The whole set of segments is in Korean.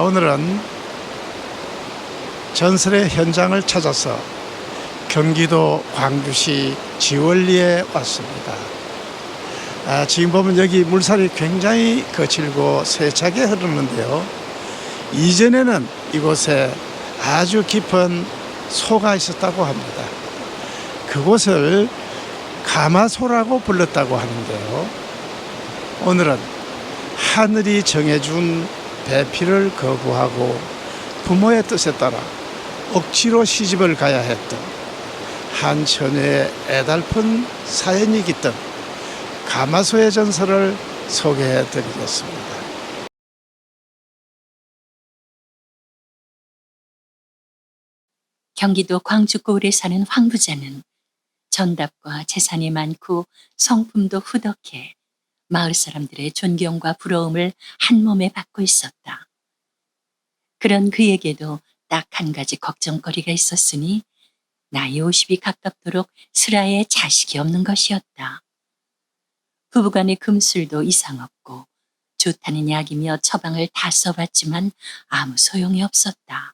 오늘은 전설의 현장을 찾아서 경기도 광주시 지월리에 왔습니다. 지금 보면 여기 물살이 굉장히 거칠고 세차게 흐르는데요. 이전에는 이곳에 아주 깊은 소가 있었다고 합니다. 그곳을 가마소라고 불렀다고 하는데요. 오늘은 하늘이 정해준 배필을 거부하고 부모의 뜻에 따라 억지로 시집을 가야 했던 한 처녀의 애달픈 사연이 깃든 가마소의 전설을 소개해 드리겠습니다. 경기도 광주고을에 사는 황 부자는 전답과 재산이 많고 성품도 후덕해 마을 사람들의 존경과 부러움을 한 몸에 받고 있었다. 그런 그에게도 딱 한 가지 걱정거리가 있었으니 나이 50이 가깝도록 슬하에 자식이 없는 것이었다. 부부간의 금술도 이상 없고 좋다는 약이며 처방을 다 써봤지만 아무 소용이 없었다.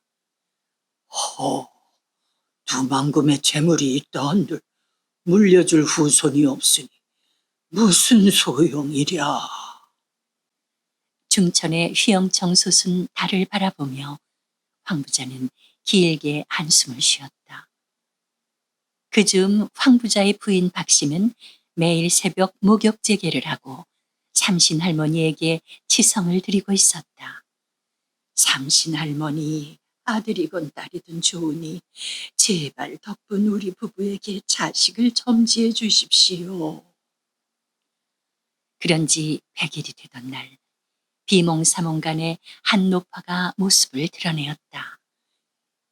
두만금의 재물이 있다 한들 물려줄 후손이 없으니 무슨 소용이랴. 중천의 휘영청 솟은 달을 바라보며 황 부자는 길게 한숨을 쉬었다. 그즈음 황 부자의 부인 박 씨는 매일 새벽 목욕제계를 하고 삼신 할머니에게 치성을 드리고 있었다. 삼신 할머니, 아들이건 딸이든 좋으니 제발 덕분 우리 부부에게 자식을 점지해 주십시오. 그런지 100일이 되던 날 비몽사몽간에 한 노파가 모습을 드러내었다.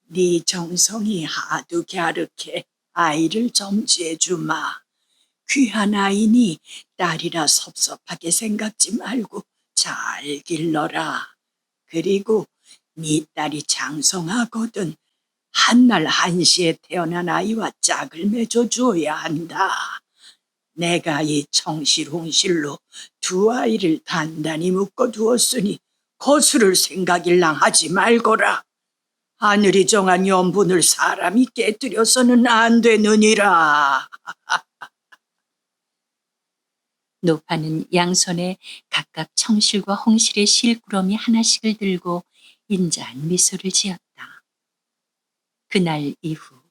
네 정성이 하도 갸륵해 아이를 점지해 주마. 귀한 아이니 딸이라 섭섭하게 생각지 말고 잘 길러라. 그리고 네 딸이 장성하거든 한날 한시에 태어난 아이와 짝을 맺어 주어야 한다. 내가 이 청실홍실로 두 아이를 단단히 묶어 두었으니 거스를 생각일랑 하지 말거라. 하늘이 정한 연분을 사람이 깨뜨려서는 안 되느니라. 노파는 양손에 각각 청실과 홍실의 실구러미 하나씩을 들고 인자한 미소를 지었다. 그날 이후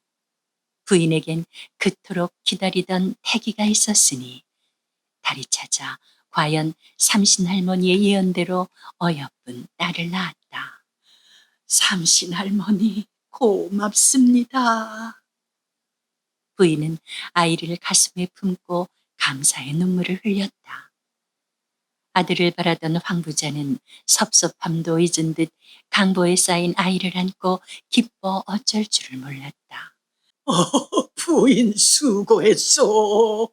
부인에겐 그토록 기다리던 태기가 있었으니 달이 찾아 과연 삼신 할머니의 예언대로 어여쁜 딸을 낳았다. 삼신 할머니 고맙습니다. 부인은 아이를 가슴에 품고 감사의 눈물을 흘렸다. 아들을 바라던 황 부자는 섭섭함도 잊은 듯 강보에 쌓인 아이를 안고 기뻐 어쩔 줄을 몰랐다. 부인 수고했소.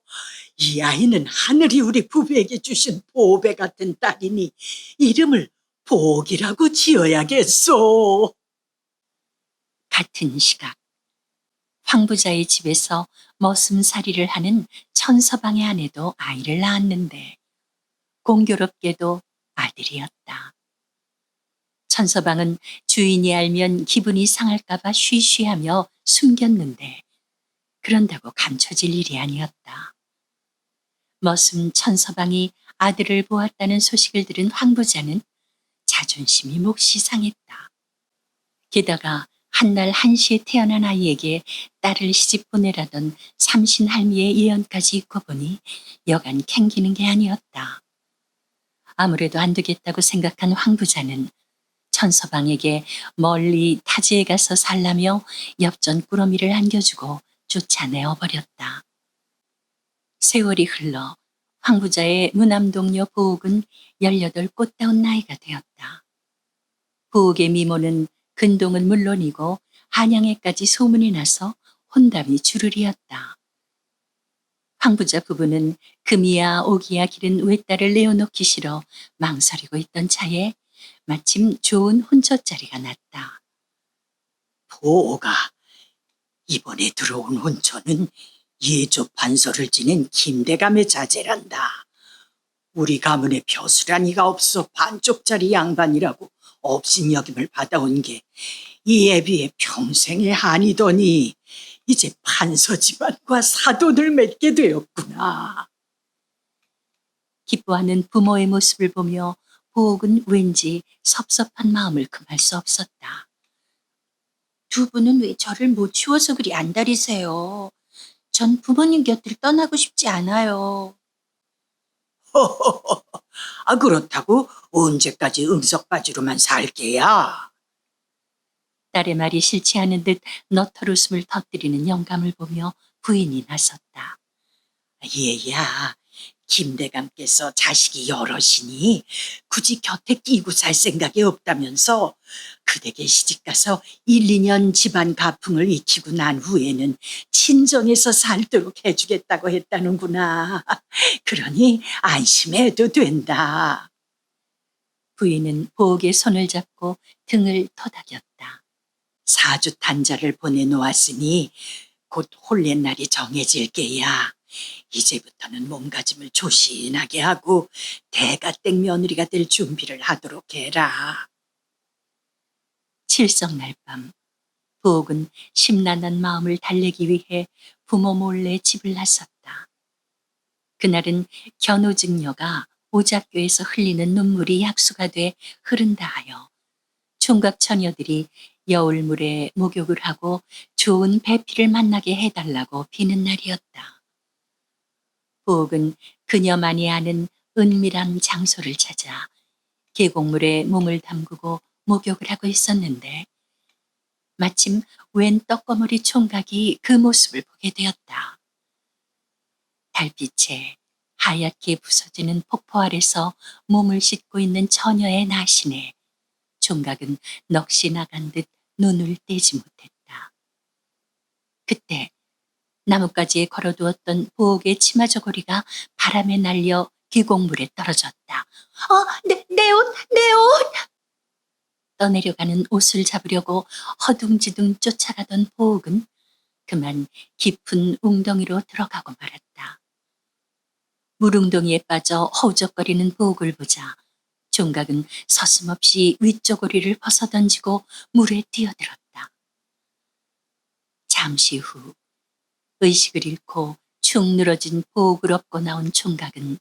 이 아이는 하늘이 우리 부부에게 주신 보배 같은 딸이니 이름을 복이라고 지어야겠소. 같은 시각 황 부자의 집에서 머슴살이를 하는 천서방의 아내도 아이를 낳았는데 공교롭게도 아들이었다. 천서방은 주인이 알면 기분이 상할까봐 쉬쉬하며 숨겼는데 그런다고 감춰질 일이 아니었다. 머슴 천서방이 아들을 보았다는 소식을 들은 황 부자는 자존심이 몫이 상했다. 게다가 한날 한시에 태어난 아이에게 딸을 시집 보내라던 삼신 할미의 예언까지 읽고 보니 여간 캥기는 게 아니었다. 아무래도 안 되겠다고 생각한 황 부자는 천서방에게 멀리 타지에 가서 살라며 엽전 꾸러미를 안겨주고 쫓아내어 버렸다. 세월이 흘러 황 부자의 무남동료 보옥은 18 꽃다운 나이가 되었다. 보옥의 미모는 근동은 물론이고 한양에까지 소문이 나서 혼담이 주르리였다. 황 부자 부부는 금이야 오기야 기른 외딸을 내어놓기 싫어 망설이고 있던 차에 마침 좋은 혼처자리가 났다. 보가 이번에 들어온 혼처는 예조 판서를 지낸 김대감의 자제란다. 우리 가문에 벼슬아니가 없어 반쪽짜리 양반이라고 업신여김을 받아온 게 이 애비의 평생의 한이더니 이제 판서 집안과 사돈을 맺게 되었구나. 기뻐하는 부모의 모습을 보며 보옥은 왠지 섭섭한 마음을 금할 수 없었다. 두 분은 왜 저를 못 치워서 그리 안달이세요? 전 부모님 곁을 떠나고 싶지 않아요. 그렇다고 언제까지 응석바지로만 살게야? 딸의 말이 싫지 않은 듯 너털 웃음을 터뜨리는 영감을 보며 부인이 나섰다. 얘야, 김대감께서 자식이 여럿이니 굳이 곁에 끼고 살 생각이 없다면서 그댁에 시집가서 1, 2년 집안 가풍을 익히고 난 후에는 친정에서 살도록 해주겠다고 했다는구나. 그러니 안심해도 된다. 부인은 보옥의 손을 잡고 등을 토닥였다. 사주 단자를 보내놓았으니 곧 혼례 날이 정해질 게야. 이제부터는 몸가짐을 조신하게 하고 대가댁 며느리가 될 준비를 하도록 해라. 칠성날 밤 보옥은 심란한 마음을 달래기 위해 부모 몰래 집을 나섰다. 그날은 견우직녀가 오작교에서 흘리는 눈물이 약수가 돼 흐른다 하여 총각 처녀들이 여울물에 목욕을 하고 좋은 배필을 만나게 해달라고 비는 날이었다. 보옥은 그녀만이 아는 은밀한 장소를 찾아 계곡물에 몸을 담그고 목욕을 하고 있었는데 마침 웬 떡거머리 총각이 그 모습을 보게 되었다. 달빛에 하얗게 부서지는 폭포 아래서 몸을 씻고 있는 처녀의 나신에 총각은 넋이 나간 듯 눈을 떼지 못했다. 그때 나뭇가지에 걸어두었던 보옥의 치마 저고리가 바람에 날려 계곡물에 떨어졌다. 내 옷, 내 옷! 떠내려가는 옷을 잡으려고 허둥지둥 쫓아가던 보옥은 그만 깊은 웅덩이로 들어가고 말았다. 물웅덩이에 빠져 허우적거리는 보옥을 보자 총각은 서슴없이 위쪽고리를 벗어던지고 물에 뛰어들었다. 잠시 후 의식을 잃고 축 늘어진 보옥을 업고 나온 총각은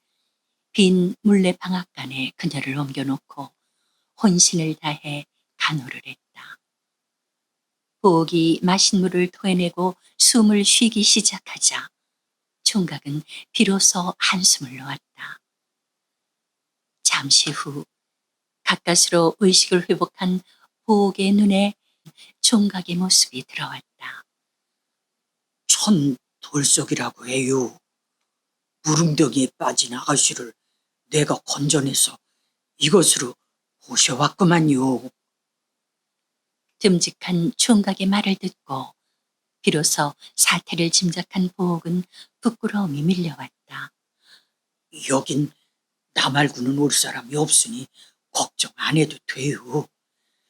빈 물레 방앗간에 그녀를 옮겨놓고 혼신을 다해 간호를 했다. 보옥이 마신 물을 토해내고 숨을 쉬기 시작하자 총각은 비로소 한숨을 놓았다. 잠시 후 가까스로 의식을 회복한 보옥의 눈에 총각의 모습이 들어왔다. 천 돌석이라고 해요. 무릉덩이에 빠진 아가씨를 내가 건져내서 이것으로 모셔왔구만요. 듬직한 총각의 말을 듣고 비로소 사태를 짐작한 보옥은 부끄러움이 밀려왔다. 여긴 나 말고는 올 사람이 없으니 걱정 안 해도 돼요.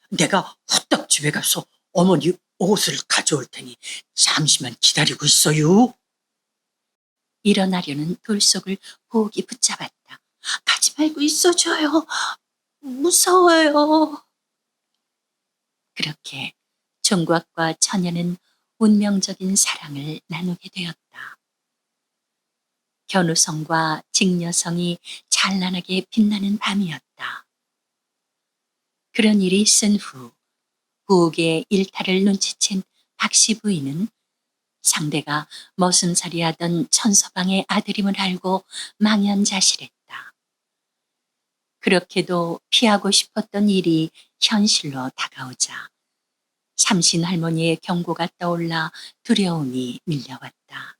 내가 후딱 집에 가서 어머니 옷을 가져올 테니 잠시만 기다리고 있어요. 일어나려는 돌속을 보옥이 붙잡았다. 가지 말고 있어줘요. 무서워요. 그렇게 총각과 처녀는 운명적인 사랑을 나누게 되었다. 견우성과 직녀성이 찬란하게 빛나는 밤이었다. 그런 일이 있은 후 보옥의 일탈을 눈치챈 박씨 부인은 상대가 머슴살이 하던 천서방의 아들임을 알고 망연자실했다. 그렇게도 피하고 싶었던 일이 현실로 다가오자 삼신 할머니의 경고가 떠올라 두려움이 밀려왔다.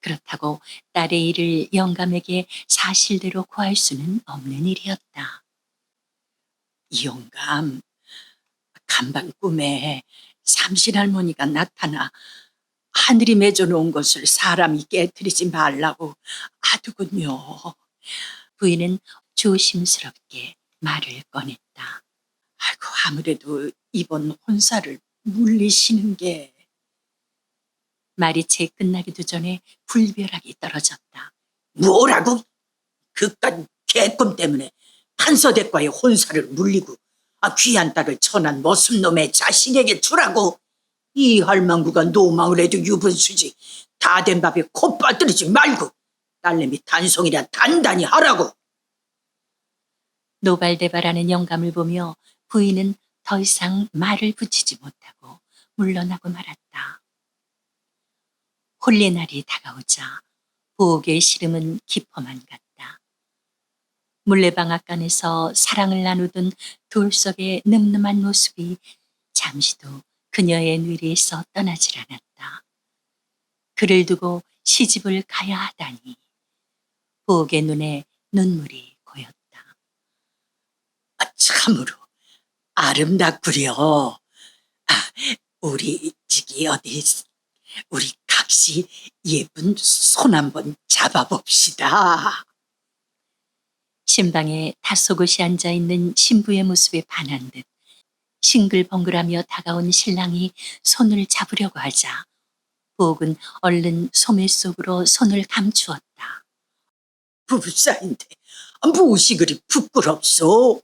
그렇다고 딸의 일을 영감에게 사실대로 고할 수는 없는 일이었다. 영감, 간밤 꿈에 삼신 할머니가 나타나 하늘이 맺어놓은 것을 사람이 깨뜨리지 말라고 하더군요. 부인은 조심스럽게 말을 꺼냈다. 아이고, 아무래도 이번 혼사를 물리시는 게. 말이 채 끝나기도 전에 불벼락이 떨어졌다. 뭐라고? 그깟 개꿈 때문에 판서댁과의 혼사를 물리고 귀한 딸을 천한 머슴놈의 자식에게 주라고. 이 할망구가 노망을 해도 유분수지. 다 된 밥에 코 빠뜨리지 말고 딸내미 단성이라 단단히 하라고. 노발대발하는 영감을 보며 부인은 더 이상 말을 붙이지 못하고 물러나고 말았다. 홀례날이 다가오자 부엌의 시름은 깊어만 갔다. 물레방앗간에서 사랑을 나누던 돌석의 늠름한 모습이 잠시도 그녀의 뇌리에서 떠나질 않았다. 그를 두고 시집을 가야 하다니 부엌의 눈에 눈물이 고였다. 참으로 아름답구려. 우리 우리 각시 예쁜 손 한번 잡아봅시다. 신방에 다소곳이 앉아있는 신부의 모습에 반한 듯 싱글벙글하며 다가온 신랑이 손을 잡으려고 하자 부엌은 얼른 소매 속으로 손을 감추었다. 부부싸인데 무엇이 그리 부끄럽소?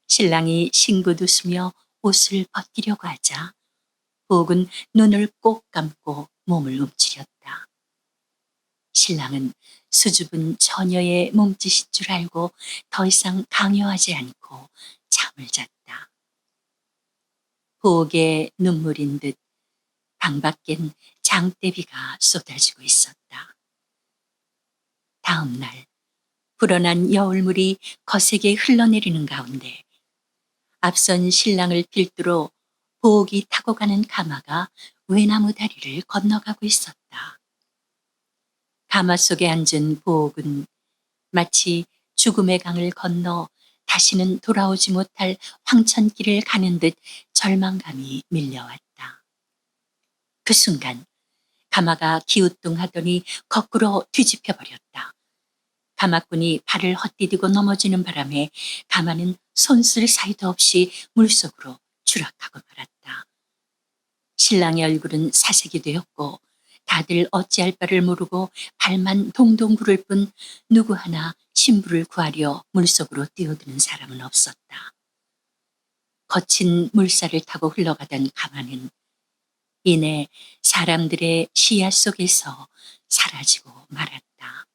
신랑이 싱긋 웃으며 옷을 벗기려고 하자 부엌은 눈을 꼭 감고 몸을 움츠렸다. 신랑은 수줍은 처녀의 몸짓일 줄 알고 더 이상 강요하지 않고 잠을 잤다. 부엌에 눈물인 듯 방 밖엔 장대비가 쏟아지고 있었다. 다음 날 불어난 여울물이 거세게 흘러내리는 가운데 앞선 신랑을 필두로 부엌이 타고 가는 가마가 외나무 다리를 건너가고 있었다. 가마 속에 앉은 부엌은 마치 죽음의 강을 건너 다시는 돌아오지 못할 황천길을 가는 듯 절망감이 밀려왔다. 그 순간 가마가 기우뚱하더니 거꾸로 뒤집혀 버렸다. 가마꾼이 발을 헛디디고 넘어지는 바람에 가마는 손쓸 사이도 없이 물속으로 추락하고 말았다. 신랑의 얼굴은 사색이 되었고 다들 어찌할 바를 모르고 발만 동동 구를 뿐 누구 하나 신부를 구하려 물속으로 뛰어드는 사람은 없었다. 거친 물살을 타고 흘러가던 가마는 이내 사람들의 시야 속에서 사라지고 말았다.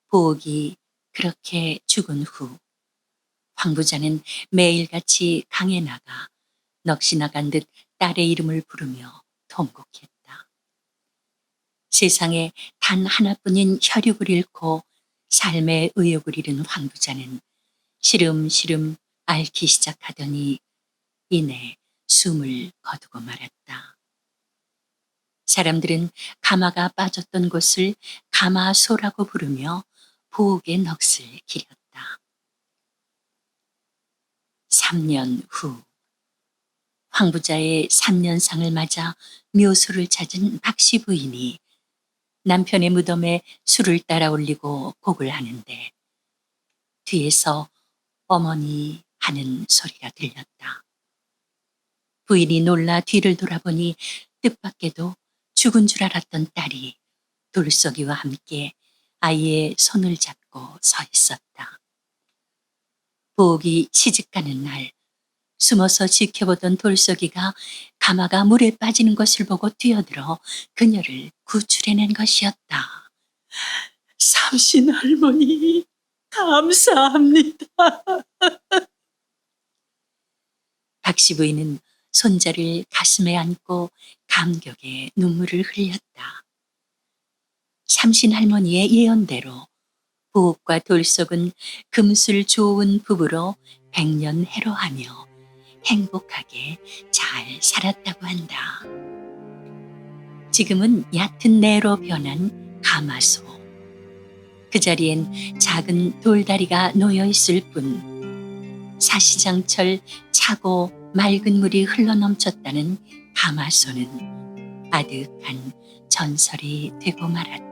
부엌이 그렇게 죽은 후 황부자는 매일같이 강에 나가 넋이 나간 듯 딸의 이름을 부르며 통곡했다. 세상에 단 하나뿐인 혈육을 잃고 삶의 의욕을 잃은 황부자는 시름시름 앓기 시작하더니 이내 숨을 거두고 말았다. 사람들은 가마가 빠졌던 곳을 가마소라고 부르며 부엌의 넋을 기렸다. 3년 후 황부자의 3년상을 맞아 묘소를 찾은 박씨 부인이 남편의 무덤에 술을 따라 올리고 곡을 하는데 뒤에서 어머니 하는 소리가 들렸다. 부인이 놀라 뒤를 돌아보니 뜻밖에도 죽은 줄 알았던 딸이 돌석이와 함께 아이의 손을 잡고 서 있었다. 부엌이 시집가는 날 숨어서 지켜보던 돌석이가 가마가 물에 빠지는 것을 보고 뛰어들어 그녀를 구출해낸 것이었다. 삼신 할머니 감사합니다. 박씨 부인은 손자를 가슴에 안고 감격의 눈물을 흘렸다. 삼신 할머니의 예언대로 부엌과 돌석은 금술 좋은 부부로 백년해로하며 행복하게 잘 살았다고 한다. 지금은 얕은 내로 변한 가마소. 그 자리엔 작은 돌다리가 놓여 있을 뿐 사시장철 차고 맑은 물이 흘러넘쳤다는 가마소는 아득한 전설이 되고 말았다.